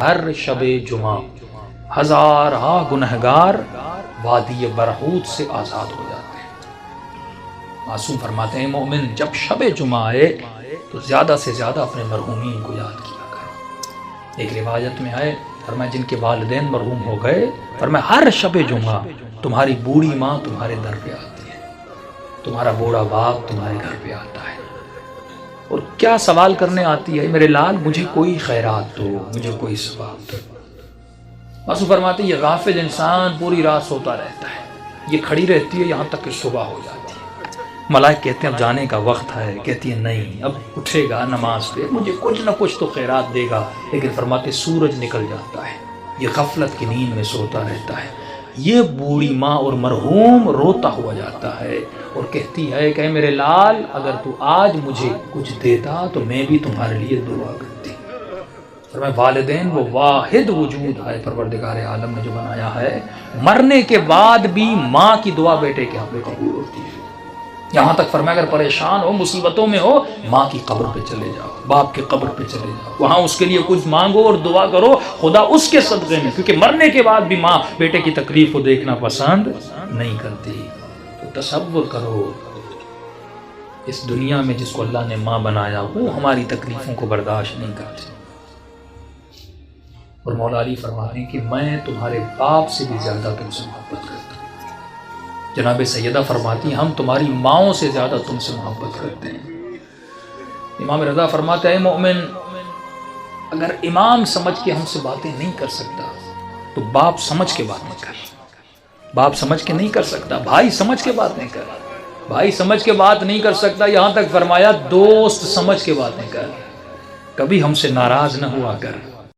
ہر شب جمعہ ہزارہ گنہگار وادی برہوت سے آزاد ہو جاتے ہیں۔ معصوم فرماتے ہیں مومن جب شب جمعہ آئے تو زیادہ سے زیادہ اپنے مرحومین کو یاد کیا کرو۔ ایک روایت میں آئے فرمایا جن کے والدین مرحوم ہو گئے، فرمایا ہر شب جمعہ تمہاری بوڑھی ماں تمہارے در پہ آتی ہے، تمہارا بوڑھا باپ تمہارے گھر پہ آتا ہے اور کیا سوال کرنے آتی ہے، میرے لال مجھے کوئی خیرات دو، مجھے کوئی ثواب دو۔ معصوم فرماتے ہیں یہ غافل انسان پوری رات سوتا رہتا ہے، یہ کھڑی رہتی ہے یہاں تک کہ صبح ہو جاتی ہے۔ ملائک کہتے ہیں اب جانے کا وقت ہے، کہتی ہے نہیں اب اٹھے گا نماز پہ، مجھے کچھ نہ کچھ تو خیرات دے گا، لیکن فرماتے سورج نکل جاتا ہے، یہ غفلت کی نیند میں سوتا رہتا ہے۔ یہ بوڑھی ماں اور مرحوم روتا ہوا جاتا ہے اور کہتی ہے کہ میرے لال اگر تو آج مجھے کچھ دیتا تو میں بھی تمہارے لیے دعا کرتی۔ فرمایا والدین وہ واحد وجود ہے پروردگار عالم نے جو بنایا ہے، مرنے کے بعد بھی ماں کی دعا بیٹے کے ہاتھ میں قبول ہوتی ہے۔ یہاں تک فرمایا اگر پریشان ہو مصیبتوں میں ہو ماں کی قبر پہ چلے جاؤ، باپ کے قبر پہ چلے جاؤ، وہاں اس کے لیے کچھ مانگو اور دعا کرو، خدا اس کے صدقے میں، کیونکہ مرنے کے بعد بھی ماں بیٹے کی تکلیف کو دیکھنا پسند نہیں کرتی۔ تو تصور کرو اس دنیا میں جس کو اللہ نے ماں بنایا وہ ہماری تکلیفوں کو برداشت نہیں کرتی، اور مولا علی فرماتے ہیں کہ میں تمہارے باپ سے بھی زیادہ تم سے محبت کرتا ہوں۔ جناب سیدہ فرماتی ہیں ہم تمہاری ماؤں سے زیادہ تم سے محبت کرتے ہیں۔ امام رضا فرماتے ہیں مومن اگر امام سمجھ کے ہم سے باتیں نہیں کر سکتا تو باپ سمجھ کے باتیں کر، باپ سمجھ کے نہیں کر سکتا، بھائی سمجھ کے باتیں کر، بھائی سمجھ کے بات نہیں کر سکتا، یہاں تک فرمایا دوست سمجھ کے باتیں کر، کبھی ہم سے ناراض نہ ہوا کر۔